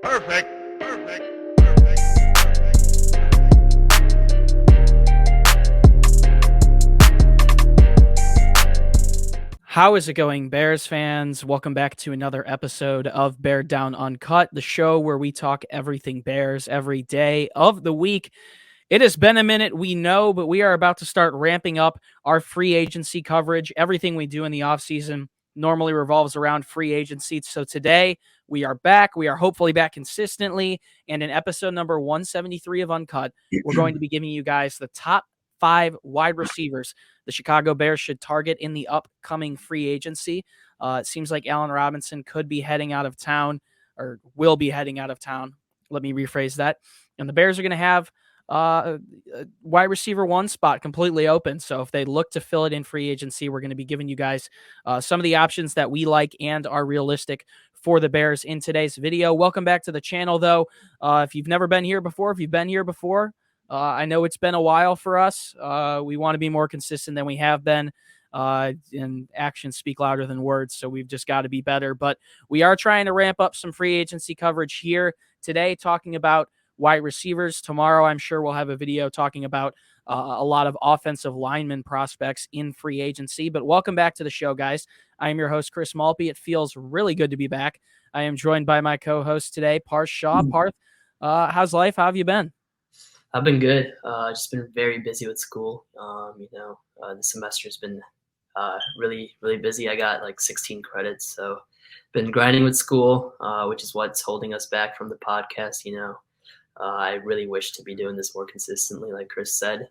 Perfect. How is it going, Bears fans? Welcome back to another episode of Beared Down Uncut, the show where we talk everything Bears every day of the week. It has been a minute, we know, but we are about to start ramping up our free agency coverage. Everything we do in the offseason normally revolves around free agency. So today we are back. We are hopefully back consistently. And in episode number 173 of Uncut, we're going to be giving you guys the top 5 wide receivers the Chicago Bears should target in the upcoming free agency. It seems like Allen Robinson could be heading out of town or will be heading out of town. Let me rephrase that. And the Bears are going to have wide receiver 1 spot completely open. So if they look to fill it in free agency, we're going to be giving you guys some of the options that we like and are realistic for the Bears in today's video. Welcome back to the channel, though. If you've never been here before, if you've been here before, I know it's been a while for us. We want to be more consistent than we have been. And actions speak louder than words, so we've just got to be better. But we are trying to ramp up some free agency coverage here today, talking about wide receivers. Tomorrow, I'm sure we'll have a video talking about a lot of offensive lineman prospects in free agency. But welcome back to the show, guys. I am your host, Chris Malpe. It feels really good to be back. I am joined by my co-host today, Parth Shaw. Parth, how's life? How have you been? I've been good. Just been very busy with school. The semester's been really busy. I got like 16 credits, so been grinding with school, which is what's holding us back from the podcast. I really wish to be doing this more consistently, like Chris said.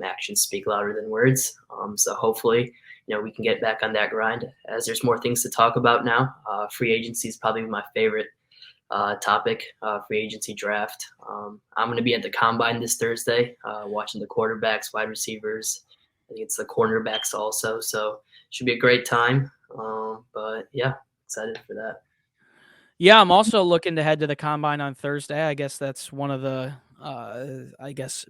Actions speak louder than words. So hopefully, we can get back on that grind as there's more things to talk about now. Free agency is probably my favorite topic, free agency draft. I'm going to be at the combine this Thursday, watching the quarterbacks, wide receivers. I think it's the cornerbacks also. So should be a great time. But yeah, excited for that. Yeah, I'm also looking to head to the combine on Thursday. I guess that's one of the,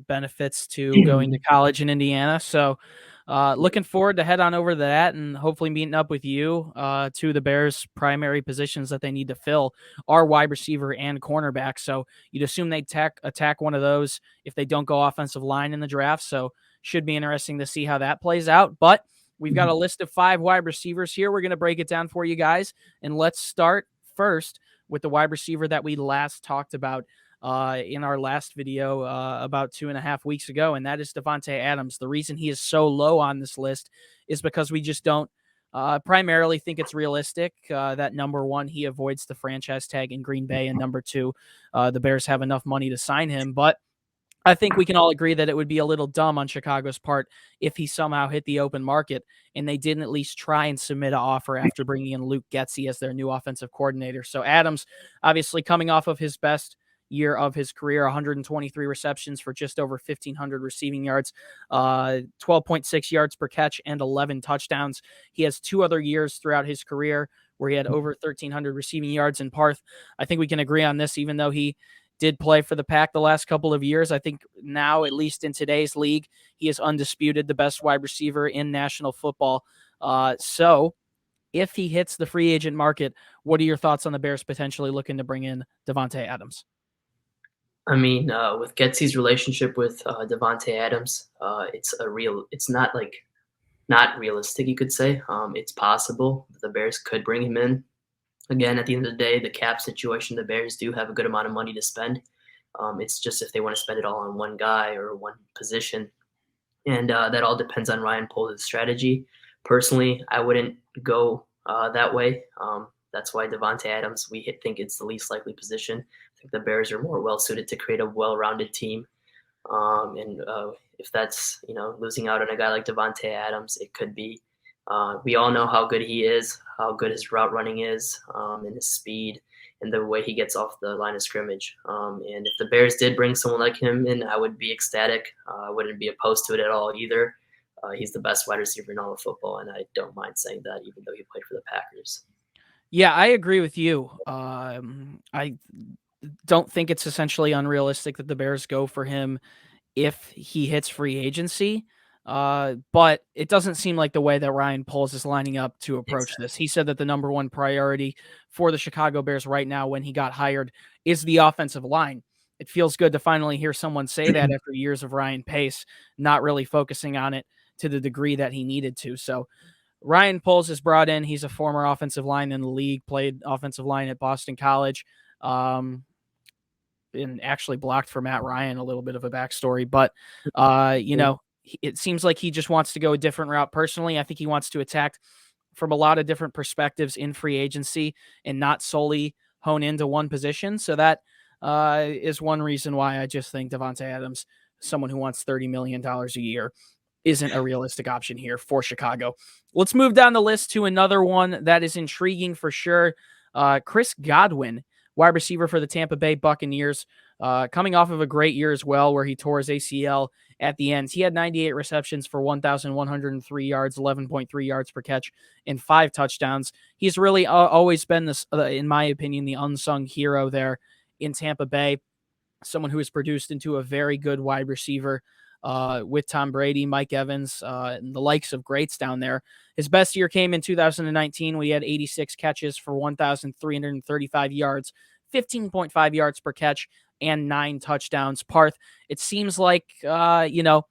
benefits to going to college in Indiana. So looking forward to head on over to that and hopefully meeting up with you. Two of the Bears' primary positions that they need to fill are wide receiver and cornerback. So you'd assume they'd attack one of those if they don't go offensive line in the draft. So should be interesting to see how that plays out. But we've got a list of 5 wide receivers here. We're going to break it down for you guys. And let's start first with the wide receiver that we last talked about in our last video about 2.5 weeks ago, and that is Davante Adams. The reason he is so low on this list is because we just don't primarily think it's realistic that number 1, he avoids the franchise tag in Green Bay, and number 2, the Bears have enough money to sign him. But I think we can all agree that it would be a little dumb on Chicago's part if he somehow hit the open market and they didn't at least try and submit an offer after bringing in Luke Getsy as their new offensive coordinator. So Adams, obviously coming off of his best year of his career, 123 receptions for just over 1,500 receiving yards, 12.6 yards per catch, and 11 touchdowns. He has 2 other years throughout his career where he had over 1,300 receiving yards. And Parth, I think we can agree on this, even though he did play for the Pack the last couple of years. I think now, at least in today's league, he is undisputed the best wide receiver in national football. So if he hits the free agent market, what are your thoughts on the Bears potentially looking to bring in Davante Adams? I mean, with Getsy's relationship with Davante Adams, it's not realistic, you could say. It's possible that the Bears could bring him in. Again, at the end of the day, the cap situation, the Bears do have a good amount of money to spend. It's just if they want to spend it all on one guy or one position. And that all depends on Ryan Poles' strategy. Personally, I wouldn't go that way. That's why Davante Adams, we think it's the least likely position. I think the Bears are more well-suited to create a well-rounded team. If that's, losing out on a guy like Davante Adams, it could be. We all know how good he is, how good his route running is, and his speed, and the way he gets off the line of scrimmage. And if the Bears did bring someone like him in, I would be ecstatic. I wouldn't be opposed to it at all either. He's the best wide receiver in all of football, and I don't mind saying that, even though he played for the Packers. Yeah, I agree with you. I don't think it's essentially unrealistic that the Bears go for him if he hits free agency. But it doesn't seem like the way that Ryan Poles is lining up to approach this. He said that the number 1 priority for the Chicago Bears right now when he got hired is the offensive line. It feels good to finally hear someone say that after years of Ryan Pace not really focusing on it to the degree that he needed to. So Ryan Poles is brought in. He's a former offensive line in the league, played offensive line at Boston College, and actually blocked for Matt Ryan, a little bit of a backstory. But, it seems like he just wants to go a different route personally. I think he wants to attack from a lot of different perspectives in free agency and not solely hone into one position. So that is one reason why I just think Davante Adams, someone who wants $30 million a year, isn't a realistic option here for Chicago. Let's move down the list to another one that is intriguing for sure. Chris Godwin, wide receiver for the Tampa Bay Buccaneers, coming off of a great year as well, where he tore his ACL at the end. He had 98 receptions for 1,103 yards, 11.3 yards per catch, and 5 touchdowns. He's really always been this, in my opinion, the unsung hero there in Tampa Bay. Someone who has produced into a very good wide receiver with Tom Brady, Mike Evans, and the likes of greats down there. His best year came in 2019 when he had 86 catches for 1,335 yards, 15.5 yards per catch, and 9 touchdowns. Parth, it seems like, the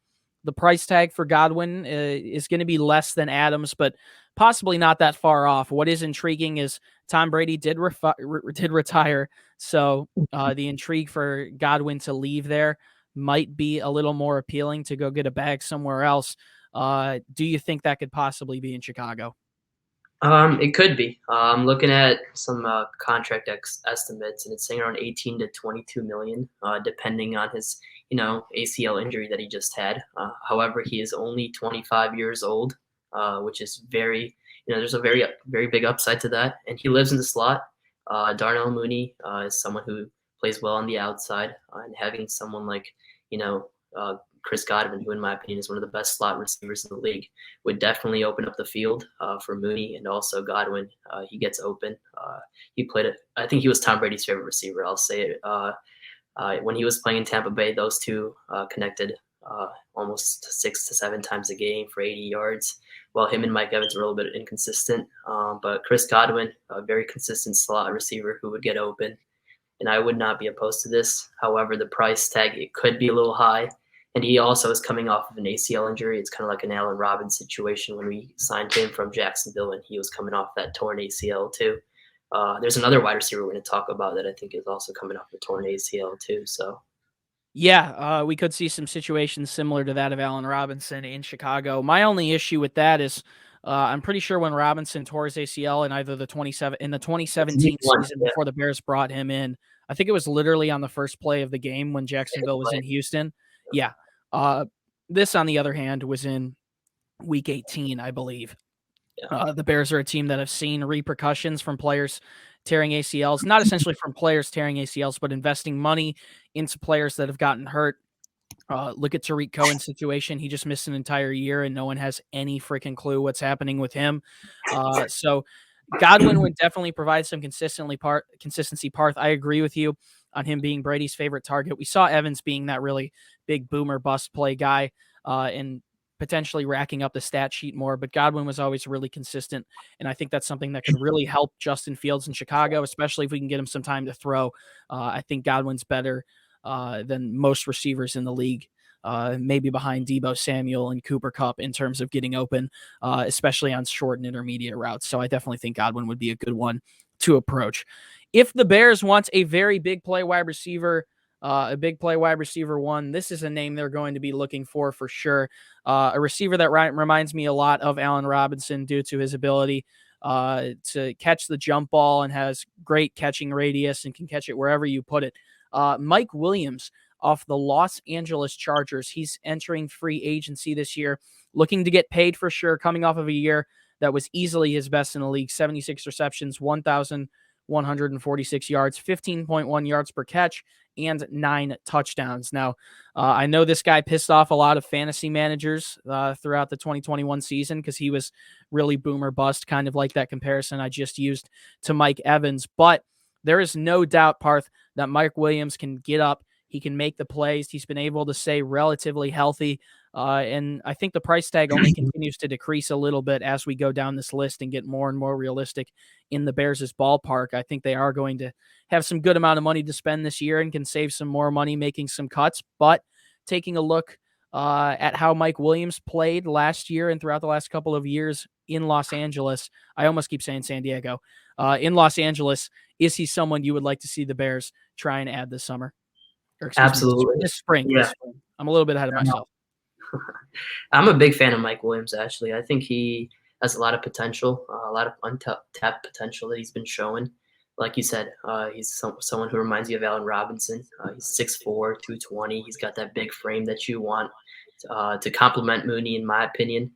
price tag for Godwin is going to be less than Adams, but possibly not that far off. What is intriguing is Tom Brady did retire, so the intrigue for Godwin to leave there might be a little more appealing to go get a bag somewhere else. Do you think that could possibly be in Chicago? It could be. I'm looking at some contract estimates, and it's saying around 18 to 22 million, depending on his, ACL injury that he just had. However, he is only 25 years old, which is very, there's a very, very big upside to that. And he lives in the slot. Darnell Mooney is someone who plays well on the outside, and having someone like, Chris Godwin, who in my opinion is one of the best slot receivers in the league, would definitely open up the field for Mooney, and also Godwin. He gets open. He played it. I think he was Tom Brady's favorite receiver. I'll say it. When he was playing in Tampa Bay, those two connected almost 6 to 7 times a game for 80 yards. While him and Mike Evans were a little bit inconsistent, but Chris Godwin, a very consistent slot receiver who would get open, and I would not be opposed to this. However, the price tag, it could be a little high. And he also is coming off of an ACL injury. It's kind of like an Allen Robinson situation when we signed him from Jacksonville, and he was coming off that torn ACL too. There's another wide receiver we're going to talk about that I think is also coming off a torn ACL too. So, yeah, we could see some situations similar to that of Allen Robinson in Chicago. My only issue with that is I'm pretty sure when Robinson tore his ACL in either the 2017 season before the Bears brought him in, I think it was literally on the first play of the game when Jacksonville was in Houston. Yeah. This, on the other hand, was in week 18, I believe. Yeah. The Bears are a team that have seen repercussions from players tearing ACLs, not essentially from players tearing ACLs, but investing money into players that have gotten hurt. Look at Tariq Cohen's situation. He just missed an entire year, and no one has any freaking clue what's happening with him. So Godwin would definitely provide some consistency. Parth, I agree with you on him being Brady's favorite target. We saw Evans being that really big boomer bust play guy and potentially racking up the stat sheet more, but Godwin was always really consistent, and I think that's something that could really help Justin Fields in Chicago, especially if we can get him some time to throw. I think Godwin's better than most receivers in the league, maybe behind Deebo Samuel and Cooper Kupp in terms of getting open, especially on short and intermediate routes. So I definitely think Godwin would be a good one to approach. If the Bears want a very big play wide receiver, one, this is a name they're going to be looking for sure. A receiver that reminds me a lot of Allen Robinson due to his ability to catch the jump ball and has great catching radius and can catch it wherever you put it. Mike Williams off the Los Angeles Chargers. He's entering free agency this year, looking to get paid for sure, coming off of a year that was easily his best in the league, 76 receptions, 1,146 yards, 15.1 yards per catch, and 9 touchdowns. Now, I know this guy pissed off a lot of fantasy managers throughout the 2021 season because he was really boomer bust, kind of like that comparison I just used to Mike Evans. But there is no doubt, Parth, that Mike Williams can get up. He can make the plays. He's been able to stay relatively healthy And I think the price tag only continues to decrease a little bit as we go down this list and get more and more realistic in the Bears' ballpark. I think they are going to have some good amount of money to spend this year and can save some more money making some cuts. But taking a look at how Mike Williams played last year and throughout the last couple of years in Los Angeles, I almost keep saying San Diego, in Los Angeles, is he someone you would like to see the Bears try and add this summer? Or excuse me, Absolutely. this spring. Yeah. This spring. I'm a little bit ahead of myself. I'm a big fan of Mike Williams, actually. I think he has a lot of potential, a lot of untapped potential that he's been showing. Like you said, he's someone who reminds you of Allen Robinson. He's 6'4", 220. He's got that big frame that you want to complement Mooney, in my opinion.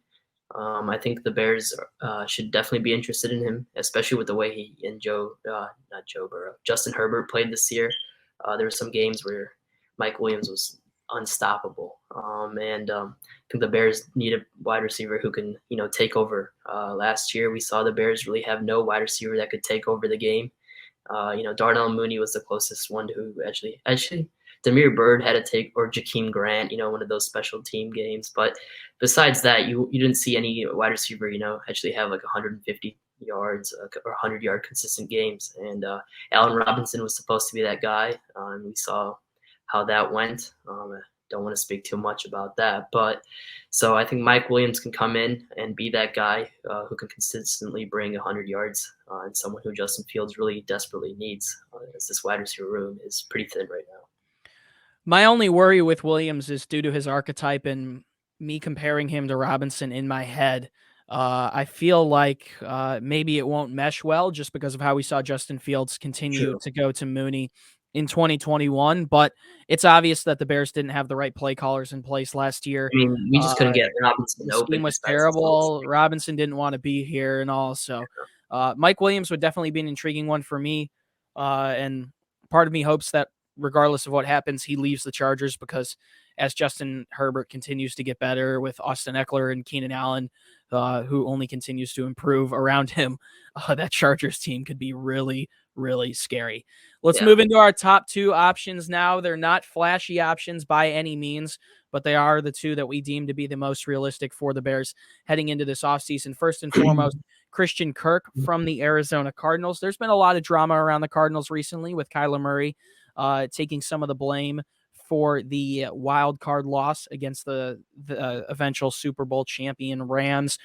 I think the Bears should definitely be interested in him, especially with the way he and Justin Herbert played this year. There were some games where Mike Williams was unstoppable. I think the Bears need a wide receiver who can, take over. Last year, we saw the Bears really have no wide receiver that could take over the game. Darnell Mooney was the closest one who actually Demir Bird had to take, or Jakeem Grant, one of those special team games. But besides that, you didn't see any wide receiver, actually have like 150 yards or 100-yard consistent games. And Allen Robinson was supposed to be that guy, and we saw how that went. I don't want to speak too much about that, but so I think Mike Williams can come in and be that guy who can consistently bring 100 yards, and someone who Justin Fields really desperately needs, as this wide receiver room is pretty thin right now. My only worry with Williams is due to his archetype and me comparing him to Robinson in my head. I feel like maybe it won't mesh well just because of how we saw Justin Fields continue to go to Mooney in 2021, but it's obvious that the Bears didn't have the right play callers in place last year. I mean, we just couldn't get Robinson the open. Scheme was terrible. Robinson didn't want to be here and all. So Mike Williams would definitely be an intriguing one for me. And part of me hopes that regardless of what happens, he leaves the Chargers, because as Justin Herbert continues to get better with Austin Eckler and Keenan Allen, who only continues to improve around him, that Chargers team could be really, really scary. Let's move into our top two options now. They're not flashy options by any means, but they are the two that we deem to be the most realistic for the Bears heading into this offseason. First and foremost, Christian Kirk from the Arizona Cardinals. There's been a lot of drama around the Cardinals recently with Kyler Murray taking some of the blame for the wild card loss against the eventual Super Bowl champion Rams.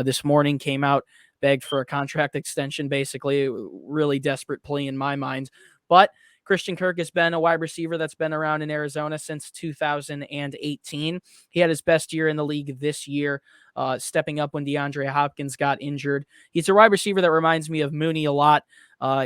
This morning came out, begged for a contract extension, basically. Really desperate plea in my mind. But Christian Kirk has been a wide receiver that's been around in Arizona since 2018. He had his best year in the league this year, stepping up when DeAndre Hopkins got injured. He's a wide receiver that reminds me of Mooney a lot.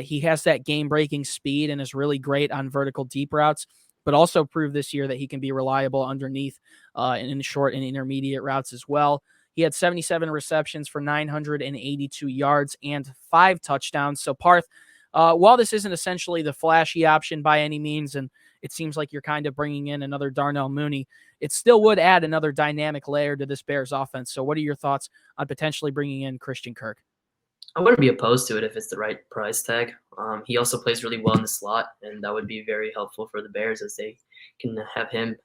He has that game-breaking speed and is really great on vertical deep routes, but also proved this year that he can be reliable underneath and in short and intermediate routes as well. He had 77 receptions for 982 yards and 5 touchdowns. So Parth, while this isn't essentially the flashy option by any means, and it seems like you're kind of bringing in another Darnell Mooney, it still would add another dynamic layer to this Bears offense. So what are your thoughts on potentially bringing in Christian Kirk? I wouldn't be opposed to it if it's the right price tag. He also plays really well in the slot, and that would be very helpful for the Bears, as they can have him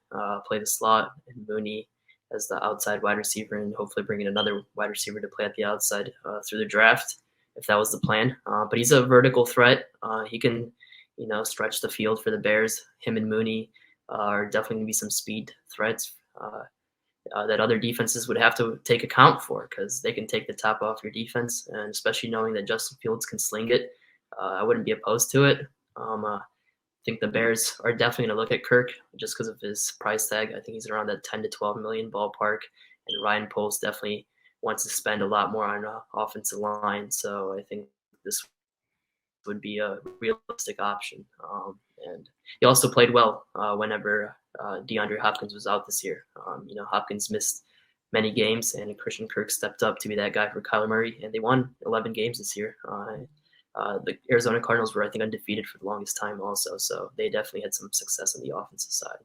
play the slot and Mooney as the outside wide receiver, and hopefully bring in another wide receiver to play at the outside through the draft, if that was the plan. But he's a vertical threat. He can, stretch the field for the Bears. Him and Mooney are definitely going to be some speed threats that other defenses would have to take account for, because they can take the top off your defense, and especially knowing that Justin Fields can sling it, I wouldn't be opposed to it. I think the Bears are definitely going to look at Kirk just because of his price tag. I think he's around that 10 to 12 million ballpark, and Ryan Poles definitely wants to spend a lot more on offensive line. So I think this would be a realistic option. And he also played well whenever DeAndre Hopkins was out this year. Hopkins missed many games, and Christian Kirk stepped up to be that guy for Kyler Murray, and they won 11 games this year. The Arizona Cardinals were, I think, undefeated for the longest time also, so they definitely had some success on the offensive side.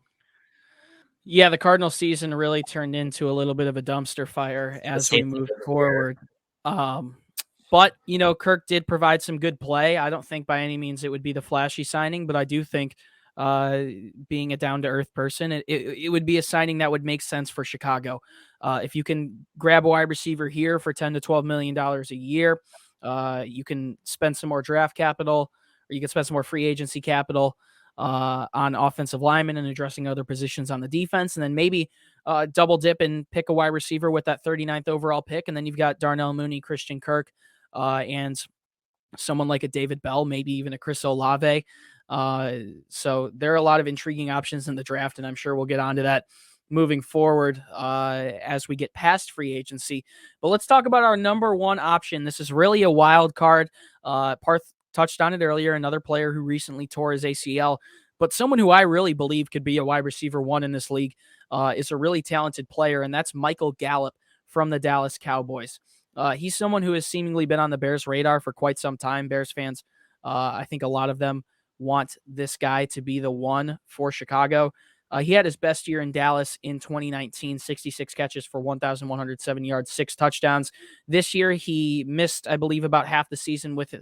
Yeah, the Cardinals season really turned into a little bit of a dumpster fire as we move forward. But, Kirk did provide some good play. I don't think by any means it would be the flashy signing, but I do think being a down-to-earth person. It would be a signing that would make sense for Chicago. If you can grab a wide receiver here for $10 to $12 million a year, you can spend some more draft capital, or you can spend some more free agency capital on offensive linemen and addressing other positions on the defense, and then maybe double dip and pick a wide receiver with that 39th overall pick, and then you've got Darnell Mooney, Christian Kirk, and someone like a David Bell, maybe even a Chris Olave. So there are a lot of intriguing options in the draft, and I'm sure we'll get onto that moving forward as we get past free agency. But let's talk about our number one option. This is really a wild card. Parth touched on it earlier, another player who recently tore his ACL, but someone who I really believe could be a wide receiver one in this league is a really talented player, and that's Michael Gallup from the Dallas Cowboys. He's someone who has seemingly been on the Bears' radar for quite some time. Bears fans, I think a lot of them want this guy to be the one for Chicago. He had his best year in Dallas in 2019, 66 catches for 1,107 yards, 6 touchdowns. This year, he missed, I believe, about half the season with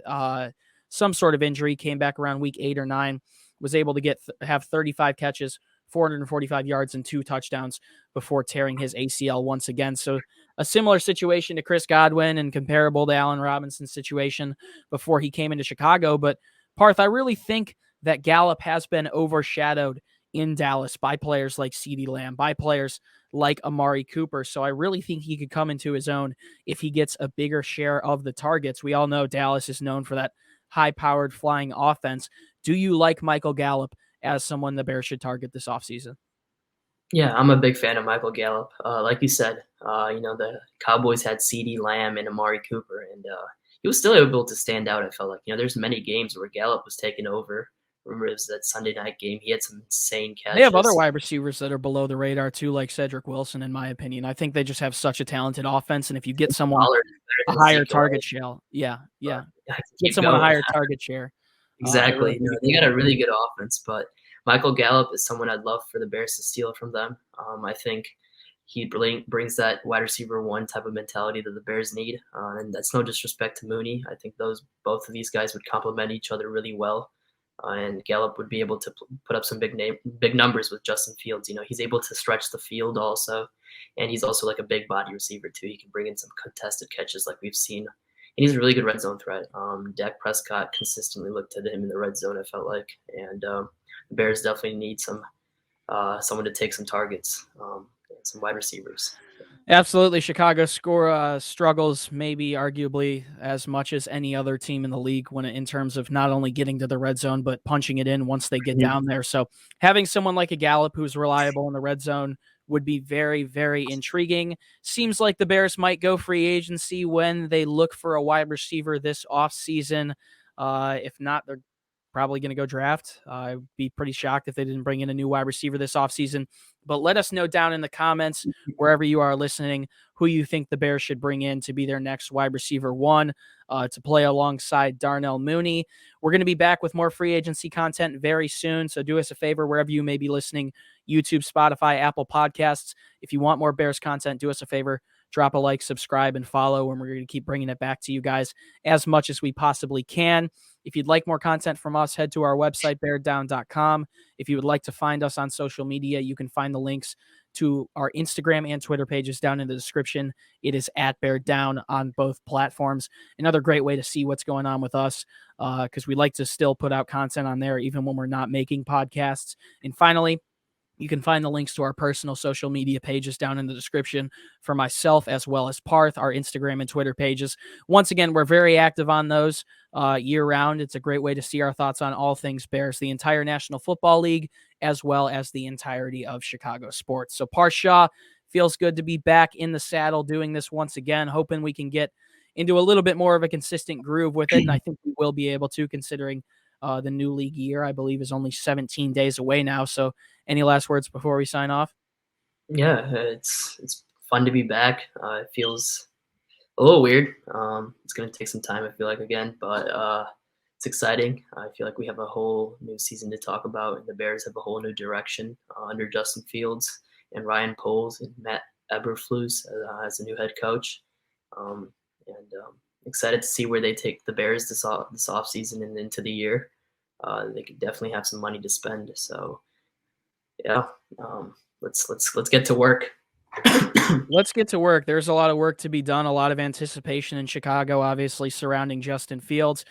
some sort of injury, came back around week 8 or 9, was able to have 35 catches, 445 yards, and 2 touchdowns before tearing his ACL once again. So a similar situation to Chris Godwin and comparable to Allen Robinson's situation before he came into Chicago. But Parth, I really think that Gallup has been overshadowed in Dallas by players like CeeDee Lamb, by players like Amari Cooper. So I really think he could come into his own if he gets a bigger share of the targets. We all know Dallas is known for that high-powered flying offense. Do you like Michael Gallup as someone the Bears should target this offseason? Yeah, I'm a big fan of Michael Gallup. Like you said, the Cowboys had CeeDee Lamb and Amari Cooper, and he was still able to stand out. I felt like, there's many games where Gallup was taking over. Remember, it was that Sunday night game. He had some insane They have other catches. wide receivers that are below the radar too, like Cedric Wilson, in my opinion. I think they just have such a talented offense, and if you get someone Pollard is a better than higher Ezekiel target Elliott, share, yeah, but yeah, I can get keep someone a going. higher target share. I really Exactly. think it's They got a really good offense, but Michael Gallup is someone I'd love for the Bears to steal from them. I think he brings that wide receiver one type of mentality that the Bears need, and that's no disrespect to Mooney. I think both of these guys would complement each other really well, and Gallup would be able to put up some big numbers with Justin Fields. He's able to stretch the field also, and he's also like a big body receiver too. He can bring in some contested catches like we've seen, and he's a really good red zone threat. Dak Prescott consistently looked to him in the red zone, I felt like, and the Bears definitely need someone to take some targets, and some wide receivers. Absolutely. Chicago struggles maybe arguably as much as any other team in the league in terms of not only getting to the red zone, but punching it in once they get down there. So having someone like a Gallup who's reliable in the red zone would be very, very intriguing. Seems like the Bears might go free agency when they look for a wide receiver this offseason. If not, they're probably going to go draft. I'd be pretty shocked if they didn't bring in a new wide receiver this offseason. But let us know down in the comments, wherever you are listening, who you think the Bears should bring in to be their next wide receiver one to play alongside Darnell Mooney. We're going to be back with more free agency content very soon. So do us a favor, wherever you may be listening, YouTube, Spotify, Apple Podcasts. If you want more Bears content, do us a favor. Drop a like, subscribe, and follow, and we're going to keep bringing it back to you guys as much as we possibly can. If you'd like more content from us, head to our website, bearddown.com. If you would like to find us on social media, you can find the links to our Instagram and Twitter pages down in the description. It is at Beared Down on both platforms. Another great way to see what's going on with us, because we like to still put out content on there even when we're not making podcasts. And finally, you can find the links to our personal social media pages down in the description for myself as well as Parth, our Instagram and Twitter pages. Once again, we're very active on those year round. It's a great way to see our thoughts on all things Bears, the entire National Football League, as well as the entirety of Chicago sports. So Parth Shaw, feels good to be back in the saddle doing this once again, hoping we can get into a little bit more of a consistent groove with it. And I think we will be able to, considering the new league year, I believe, is only 17 days away now. So any last words before we sign off? Yeah, it's fun to be back. It feels a little weird. It's gonna take some time, I feel like, again, but it's exciting. I feel like we have a whole new season to talk about, and the Bears have a whole new direction under Justin Fields and Ryan Poles and Matt Eberflus as the new head coach. And excited to see where they take the Bears this offseason and into the year. they could definitely have some money to spend. So yeah, let's get to work. Let's get to work. There's a lot of work to be done, a lot of anticipation in Chicago, obviously, surrounding Justin Fields.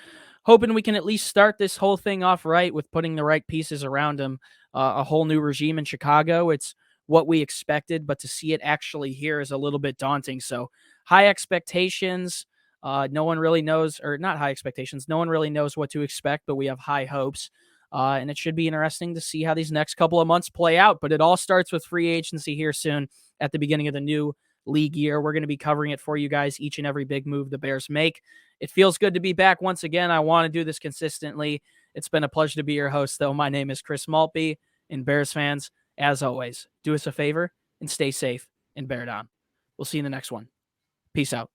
Hoping we can at least start this whole thing off right with putting the right pieces around him. A whole new regime in Chicago. It's what we expected, but to see it actually here is a little bit daunting. So, high expectations. No one really knows, or not high expectations. No one really knows what to expect, but we have high hopes. And it should be interesting to see how these next couple of months play out. But it all starts with free agency here soon at the beginning of the new league year. We're going to be covering it for you guys, each and every big move the Bears make. It feels good to be back once again. I want to do this consistently. It's been a pleasure to be your host, though. My name is Chris Maltby, and Bears fans, as always, do us a favor and stay safe and bear down. We'll see you in the next one. Peace out.